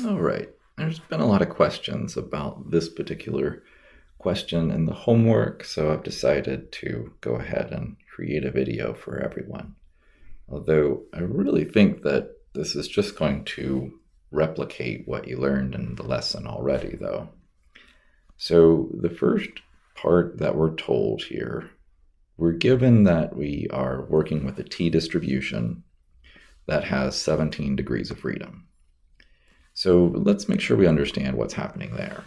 All right, there's been a lot of questions about this particular question in the homework, so I've decided to go ahead and create a video for everyone. Although I really think that this is just going to replicate what you learned in the lesson already, though. So the first part that we're told here, we're given that we are working with a t-distribution that has 17 degrees of freedom. So let's make sure we understand what's happening there.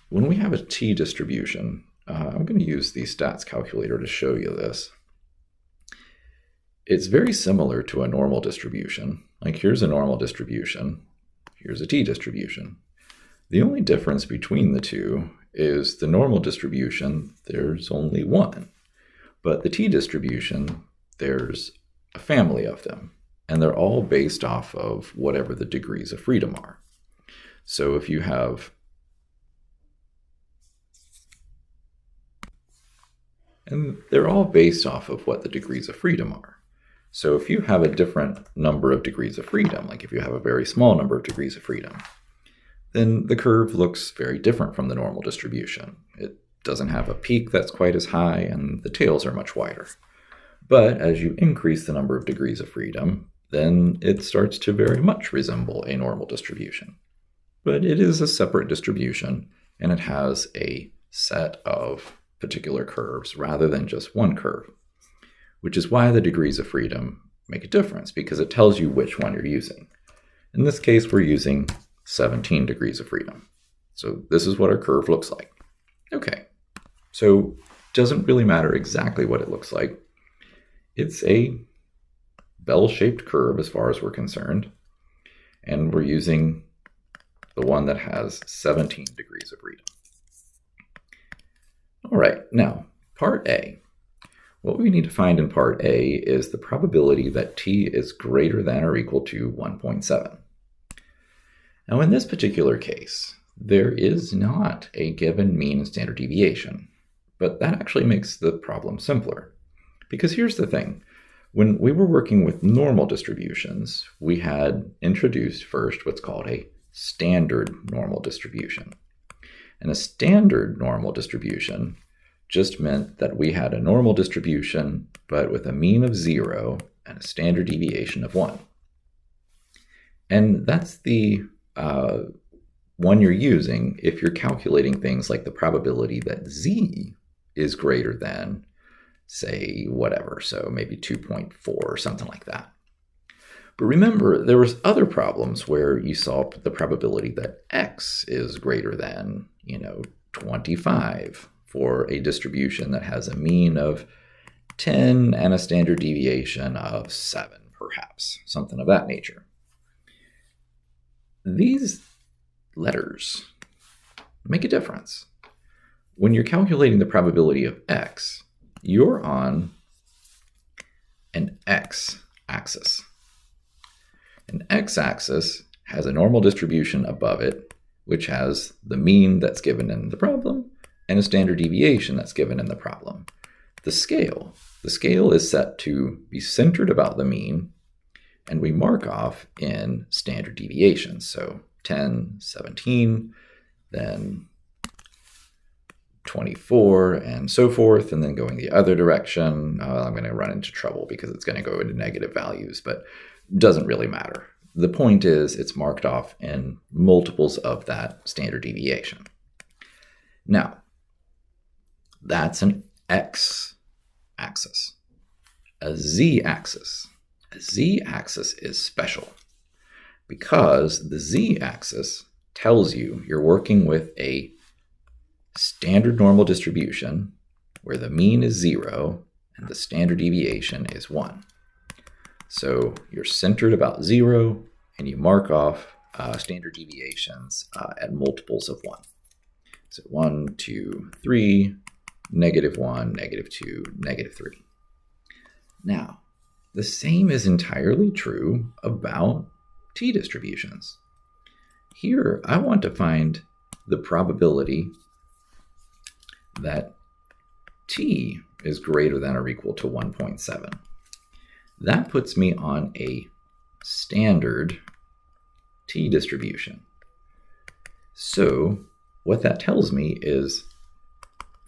When we have a t-distribution, I'm going to use the stats calculator to show you this. It's very similar to a normal distribution. Like here's a normal distribution, here's a t-distribution. The only difference between the two is the normal distribution, there's only one. But the t-distribution, there's a family of them. And they're all based off of whatever the degrees of freedom are. So if you have, and they're all based off of what the degrees of freedom are. So if you have a different number of degrees of freedom, like if you have a very small number of degrees of freedom, then the curve looks very different from the normal distribution. It doesn't have a peak that's quite as high, and the tails are much wider. But as you increase the number of degrees of freedom, then it starts to very much resemble a normal distribution. But it is a separate distribution, and it has a set of particular curves rather than just one curve, which is why the degrees of freedom make a difference, because it tells you which one you're using. In this case, we're using 17 degrees of freedom. So this is what our curve looks like. Okay, so it doesn't really matter exactly what it looks like. It's a bell-shaped curve as far as we're concerned, and we're using the one that has 17 degrees of freedom. All right, now part A. What we need to find in part A is the probability that t is greater than or equal to 1.7. Now in this particular case, there is not a given mean and standard deviation, but that actually makes the problem simpler. Because here's the thing. When we were working with normal distributions, we had introduced first what's called a standard normal distribution. And a standard normal distribution just meant that we had a normal distribution, but with a mean of 0 and a standard deviation of 1. And that's the one you're using if you're calculating things like the probability that z is greater than, say, whatever, so maybe 2.4 or something like that. But remember, there was other problems where you solved the probability that x is greater than, 25 for a distribution that has a mean of 10 and a standard deviation of 7, perhaps, something of that nature. These letters make a difference. When you're calculating the probability of x, you're on an x-axis. An x-axis has a normal distribution above it, which has the mean that's given in the problem and a standard deviation that's given in the problem. The scale is set to be centered about the mean, and we mark off in standard deviations. So 10, 17, then 24, and so forth, and then going the other direction. I'm going to run into trouble because it's going to go into negative values, but it doesn't really matter. The point is it's marked off in multiples of that standard deviation. Now, that's an x-axis. A z-axis. A z-axis is special because the z-axis tells you you're working with a standard normal distribution where the mean is 0 and the standard deviation is 1. So you're centered about 0 and you mark off standard deviations at multiples of 1. So 1, 2, 3, negative 1, negative 2, negative 3. Now, the same is entirely true about t-distributions. Here, I want to find the probability that t is greater than or equal to 1.7. That puts me on a standard t-distribution. So what that tells me is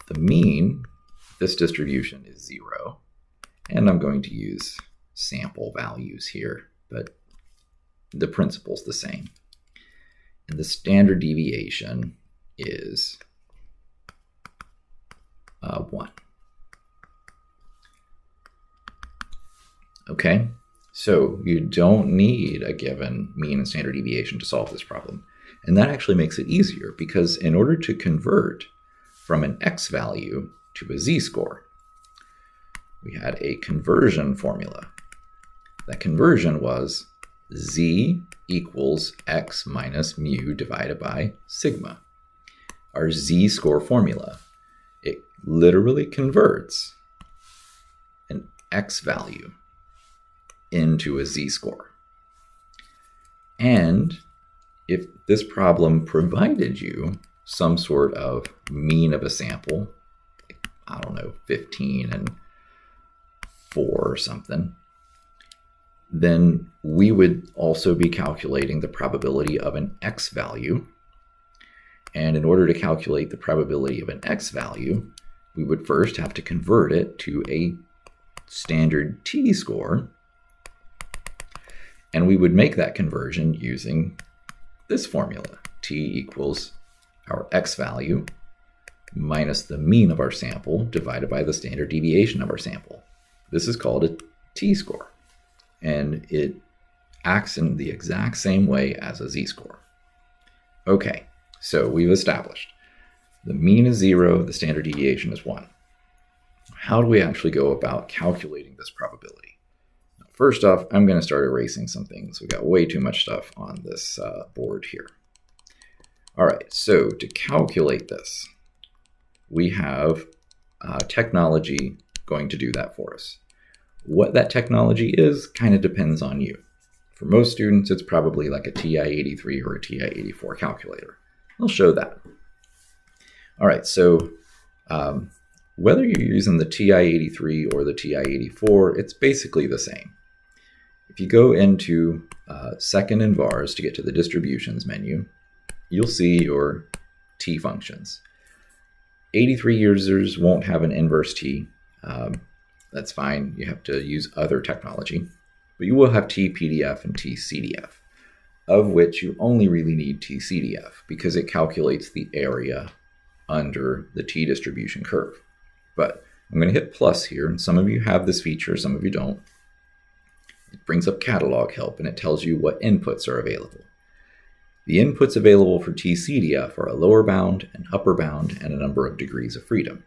the mean, this distribution is 0, and I'm going to use sample values here, but the principle's the same. And the standard deviation is 1. Okay, so you don't need a given mean and standard deviation to solve this problem. And that actually makes it easier, because in order to convert from an x value to a z-score, we had a conversion formula. That conversion was z equals x minus mu divided by sigma. Our z-score formula. It literally converts an x value into a z-score. And if this problem provided you some sort of mean of a sample, like, I don't know, 15 and 4 or something, then we would also be calculating the probability of an x value. And in order to calculate the probability of an x value, we would first have to convert it to a standard t-score. And we would make that conversion using this formula. T equals our x value minus the mean of our sample divided by the standard deviation of our sample. This is called a t-score. And it acts in the exact same way as a z-score. Okay, so we've established the mean is 0, the standard deviation is 1. How do we actually go about calculating this probability? First off, I'm going to start erasing some things. We've got way too much stuff on this board here. All right, so to calculate this, we have technology going to do that for us. What that technology is kind of depends on you. For most students, it's probably like a TI-83 or a TI-84 calculator. I'll show that. All right, so whether you're using the TI-83 or the TI-84, it's basically the same. If you go into second in vars to get to the distributions menu, you'll see your t functions. 83 users won't have an inverse t. That's fine. You have to use other technology. But you will have tPDF and tCDF, of which you only really need tCDF because it calculates the area under the t-distribution curve. But I'm going to hit plus here, and some of you have this feature, some of you don't. It brings up catalog help, and it tells you what inputs are available. The inputs available for tCDF are a lower bound, an upper bound, and a number of degrees of freedom.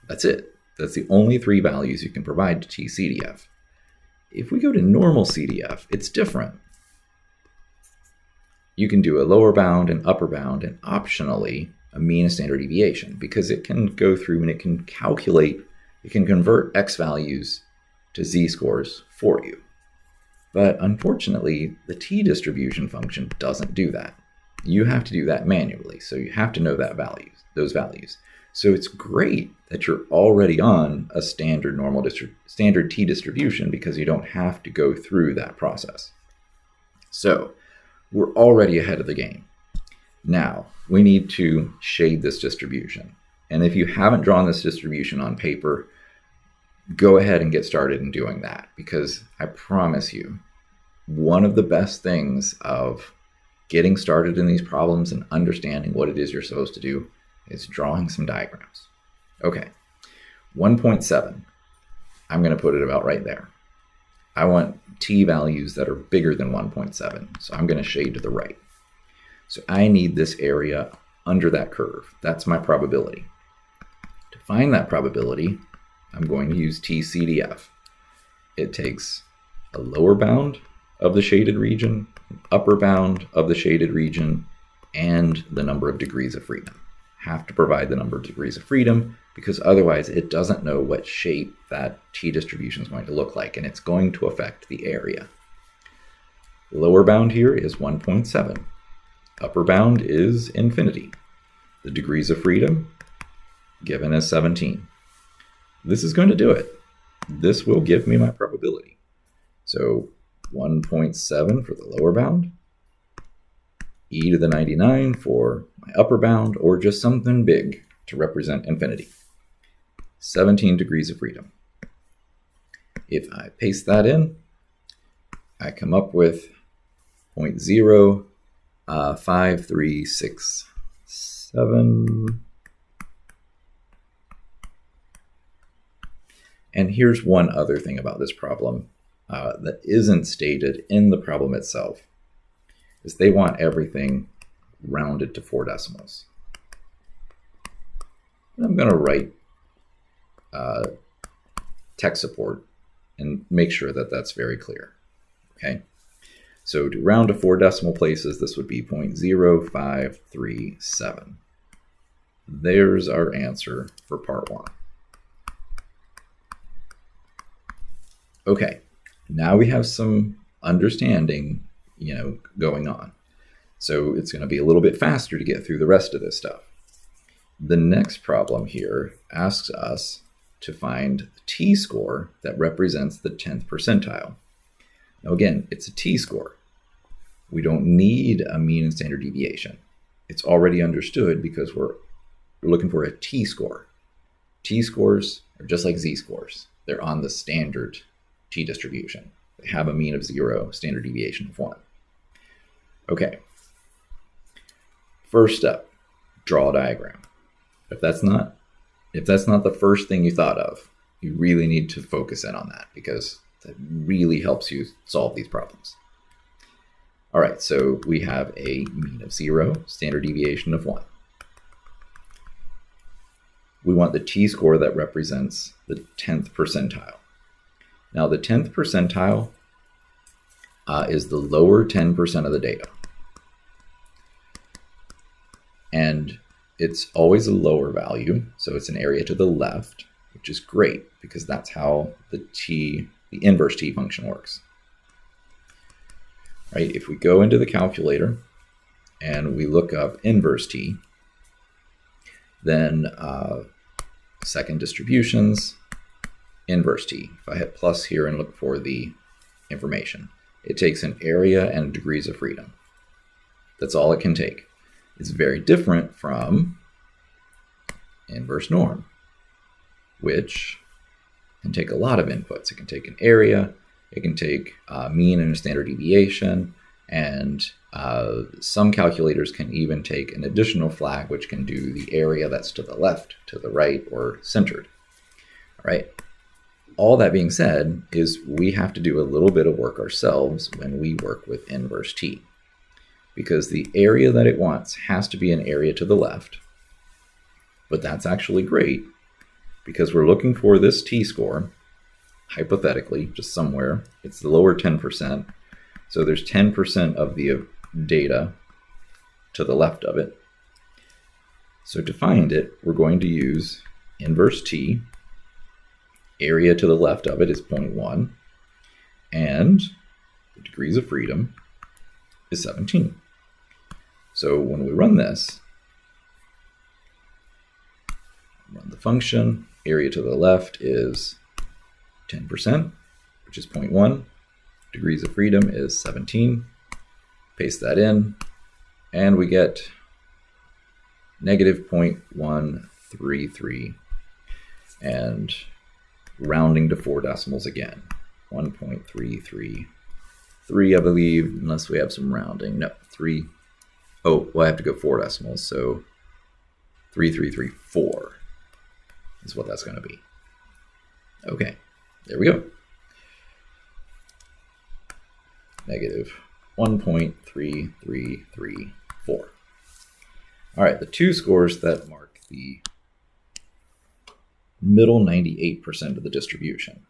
That's it. That's the only 3 values you can provide to tCDF. If we go to normal CDF, it's different. You can do a lower bound, an upper bound, and optionally a mean and standard deviation, because it can go through and it can calculate, it can convert x values to z-scores for you. But unfortunately, the t-distribution function doesn't do that. You have to do that manually, so you have to know those values. So it's great that you're already on a standard standard t-distribution because you don't have to go through that process. So we're already ahead of the game. Now we need to shade this distribution. And if you haven't drawn this distribution on paper, go ahead and get started in doing that, because I promise you, one of the best things of getting started in these problems and understanding what it is you're supposed to do is drawing some diagrams. Okay, 1.7. I'm going to put it about right there. I want t values that are bigger than 1.7, so I'm going to shade to the right. So I need this area under that curve. That's my probability. To find that probability, I'm going to use tCDF. It takes a lower bound of the shaded region, an upper bound of the shaded region, and the number of degrees of freedom. Have to provide the number of degrees of freedom because otherwise it doesn't know what shape that t-distribution is going to look like, and it's going to affect the area. The lower bound here is 1.7. Upper bound is infinity. The degrees of freedom given as 17. This is going to do it. This will give me my probability. So 1.7 for the lower bound, e to the 99 for my upper bound, or just something big to represent infinity. 17 degrees of freedom. If I paste that in, I come up with 0.05367. And here's one other thing about this problem that isn't stated in the problem itself, is they want everything rounded to 4 decimals. And I'm going to write tech support and make sure that that's very clear. Okay, so to round to 4 decimal places, this would be 0.0537. There's our answer for part 1. Okay, now we have some understanding, going on. So it's going to be a little bit faster to get through the rest of this stuff. The next problem here asks us to find the t-score that represents the 10th percentile. Now again, it's a t-score. We don't need a mean and standard deviation. It's already understood because we're looking for a t-score. T-scores are just like z-scores. They're on the standard t-distribution. They have a mean of 0, standard deviation of 1. Okay. First step, draw a diagram. If that's not the first thing you thought of, you really need to focus in on that because that really helps you solve these problems. All right, so we have a mean of 0, standard deviation of 1. We want the t-score that represents the 10th percentile. Now the 10th percentile is the lower 10% of the data. And it's always a lower value, so it's an area to the left, which is great because that's how the inverse t function works. Right? If we go into the calculator and we look up inverse t, then second distributions, inverse t. If I hit plus here and look for the information, it takes an area and degrees of freedom. That's all it can take. It's very different from inverse norm, which can take a lot of inputs. It can take an area, it can take a mean and a standard deviation, and some calculators can even take an additional flag, which can do the area that's to the left, to the right, or centered. All right. All that being said is we have to do a little bit of work ourselves when we work with inverse t, because the area that it wants has to be an area to the left. But that's actually great because we're looking for this t-score, hypothetically, just somewhere. It's the lower 10%. So there's 10% of the data to the left of it. So to find it, we're going to use inverse t. Area to the left of it is 0.1. And the degrees of freedom is 17. So when we run this, run the function, area to the left is 10%, which is 0.1. Degrees of freedom is 17. Paste that in, and we get negative 0.133. And rounding to 4 decimals again, 1.333, I believe, unless we have some rounding. No, 3. Oh, well, I have to go 4 decimals, so 3334 is what that's going to be. Okay, there we go. Negative 1.3334. All right, the two scores that mark the middle 98% of the distribution.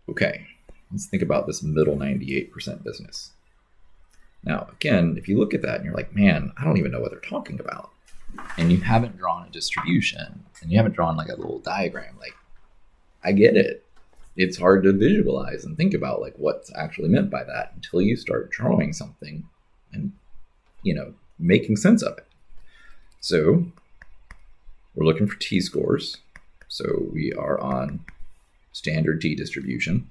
Okay, let's think about this middle 98% business. Now, again, if you look at that and you're like, man, I don't even know what they're talking about, and you haven't drawn a distribution, and you haven't drawn like a little diagram, like, I get it. It's hard to visualize and think about like what's actually meant by that until you start drawing something and, making sense of it. So we're looking for t-scores. So we are on standard t distribution.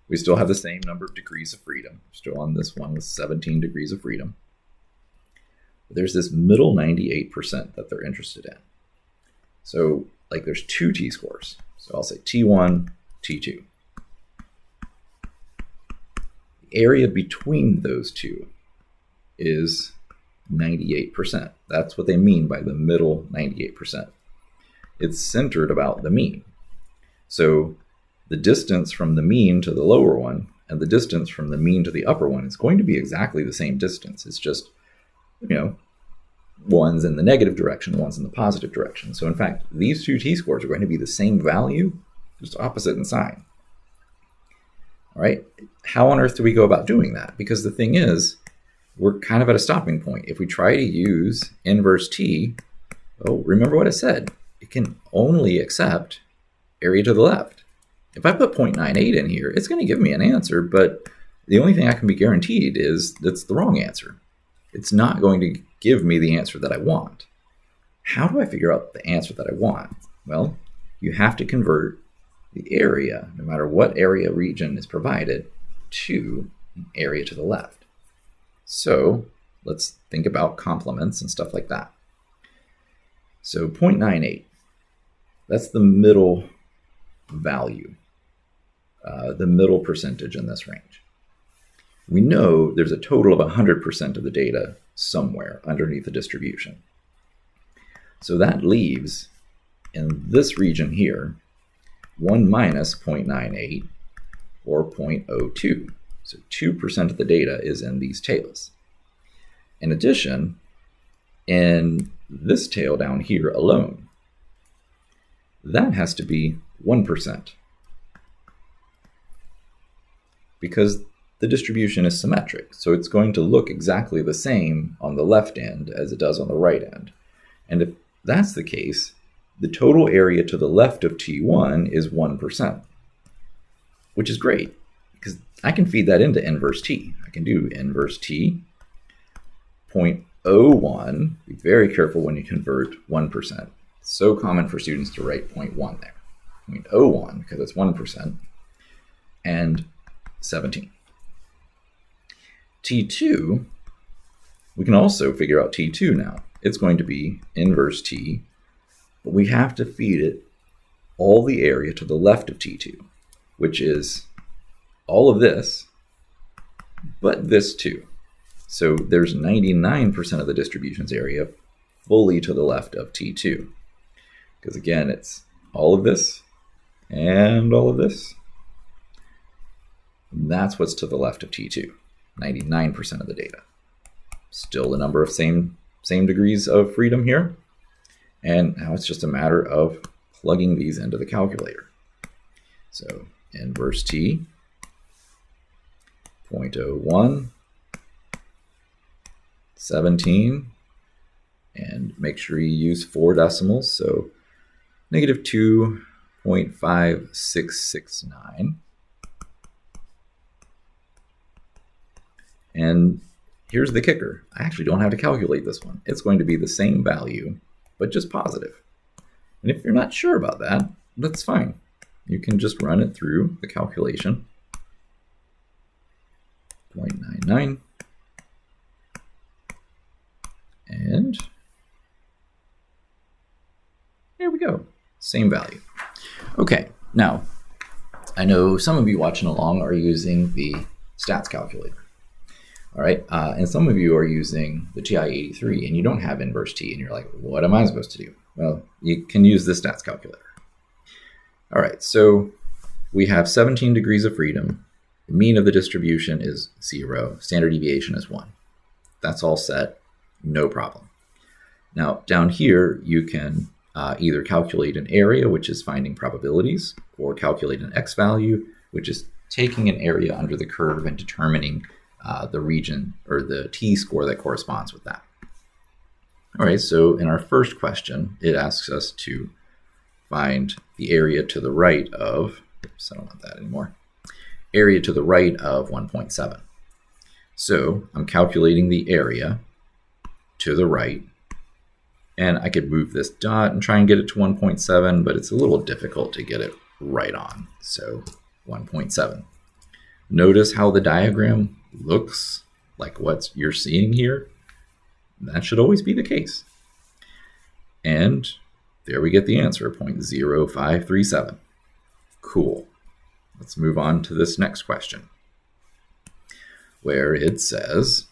We still have the same number of degrees of freedom. Still on this one with 17 degrees of freedom. There's this middle 98% that they're interested in. So like there's two t-scores. So I'll say T1, T2. The area between those two is 98%. That's what they mean by the middle 98%. It's centered about the mean. So the distance from the mean to the lower one and the distance from the mean to the upper one is going to be exactly the same distance. It's just, one's in the negative direction, one's in the positive direction. So in fact, these two t-scores are going to be the same value, just opposite in sign. All right, how on earth do we go about doing that? Because the thing is, we're kind of at a stopping point. If we try to use inverse t, remember what I said. It can only accept area to the left. If I put 0.98 in here, it's going to give me an answer, but the only thing I can be guaranteed is that's the wrong answer. It's not going to give me the answer that I want. How do I figure out the answer that I want? Well, you have to convert the area, no matter what area region is provided, to an area to the left. So let's think about complements and stuff like that. So 0.98, that's the middle value, the middle percentage in this range. We know there's a total of 100% of the data somewhere underneath the distribution. So that leaves, in this region here, 1 minus 0.98, or 0.02. So 2% of the data is in these tails. In addition, in this tail down here alone, that has to be 1%. Because the distribution is symmetric, so it's going to look exactly the same on the left end as it does on the right end. And if that's the case, the total area to the left of T1 is 1%, which is great, because I can feed that into inverse T. I can do inverse T, 0.01. Be very careful when you convert 1%. It's so common for students to write 0.1 there. 0.01, because it's 1%, and 17. T2, we can also figure out T2 now. It's going to be inverse T, but we have to feed it all the area to the left of T2, which is all of this, but this too. So there's 99% of the distribution's area fully to the left of T2. Because again, it's all of this and all of this. And that's what's to the left of T2, 99% of the data. Still a number of same degrees of freedom here. And now it's just a matter of plugging these into the calculator. So inverse T, 0.01, 17, and make sure you use 4 decimals. So negative 2.5669. And here's the kicker. I actually don't have to calculate this one. It's going to be the same value, but just positive. And if you're not sure about that, that's fine. You can just run it through the calculation. 0.99. And there we go. Same value. Okay, now I know some of you watching along are using the stats calculator. All right, and some of you are using the TI-83 and you don't have inverse T and you're like, what am I supposed to do? Well, you can use the stats calculator. All right, so we have 17 degrees of freedom. The mean of the distribution is 0. Standard deviation is 1. That's all set, no problem. Now down here, you can either calculate an area, which is finding probabilities, or calculate an X value, which is taking an area under the curve and determining the region or the t-score that corresponds with that. All right, so in our first question, it asks us to find the area to the right of, oops, I don't want that anymore, area to the right of 1.7. So I'm calculating the area to the right, and I could move this dot and try and get it to 1.7, but it's a little difficult to get it right on. So 1.7. Notice how the diagram looks like what you're seeing here. That should always be the case. And there we get the answer, 0.0537. Cool. Let's move on to this next question, where it says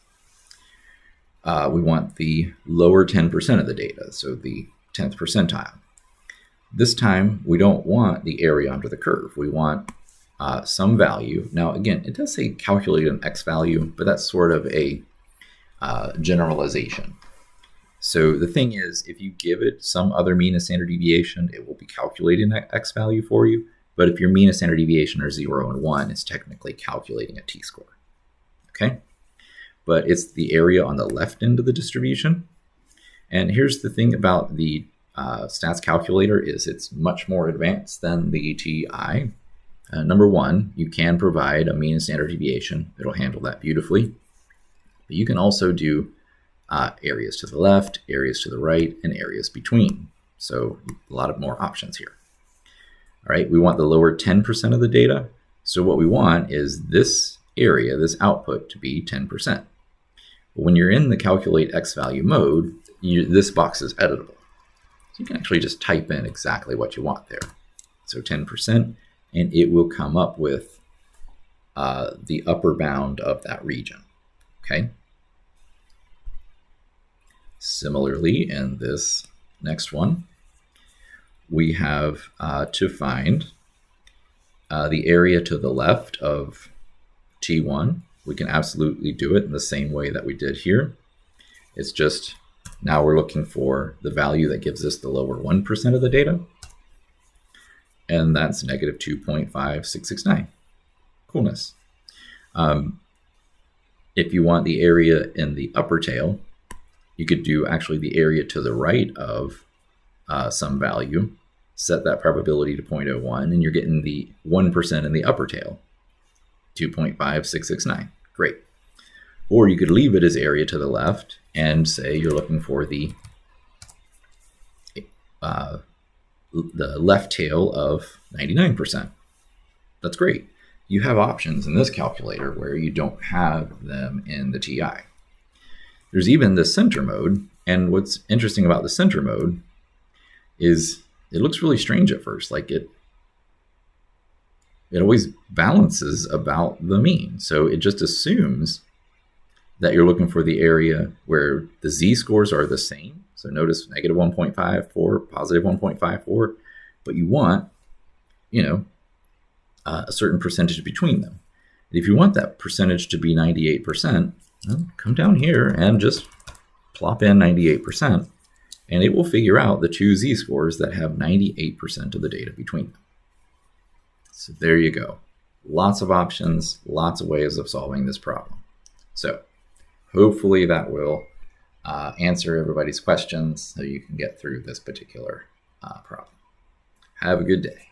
we want the lower 10% of the data, so the 10th percentile. This time, we don't want the area under the curve. We want some value. Now, again, it does say calculate an x value, but that's sort of a generalization. So the thing is, if you give it some other mean and standard deviation, it will be calculating that x value for you. But if your mean and standard deviation are 0 and 1, it's technically calculating a t-score. Okay? But it's the area on the left end of the distribution. And here's the thing about the stats calculator is it's much more advanced than the TI. Number one, you can provide a mean and standard deviation. It'll handle that beautifully. But you can also do areas to the left, areas to the right, and areas between. So a lot of more options here. All right, we want the lower 10% of the data. So what we want is this area, this output, to be 10%. But when you're in the calculate x value mode, this box is editable. So you can actually just type in exactly what you want there. So 10%, and it will come up with the upper bound of that region. Okay. Similarly, in this next one, we have to find the area to the left of T1. We can absolutely do it in the same way that we did here. It's just now we're looking for the value that gives us the lower 1% of the data. And that's negative 2.5669. Coolness. If you want the area in the upper tail, you could do actually the area to the right of some value, set that probability to 0.01, and you're getting the 1% in the upper tail, 2.5669. Great. Or you could leave it as area to the left and say you're looking for the left tail of 99%. That's great. You have options in this calculator where you don't have them in the TI. There's even the center mode, and what's interesting about the center mode is it looks really strange at first. Like it always balances about the mean. So it just assumes that you're looking for the area where the z-scores are the same. So notice negative 1.54, positive 1.54, but you want, a certain percentage between them. And if you want that percentage to be 98%, well, come down here and just plop in 98%, and it will figure out the two z-scores that have 98% of the data between them. So there you go. Lots of options, lots of ways of solving this problem. So hopefully that will answer everybody's questions so you can get through this particular problem. Have a good day.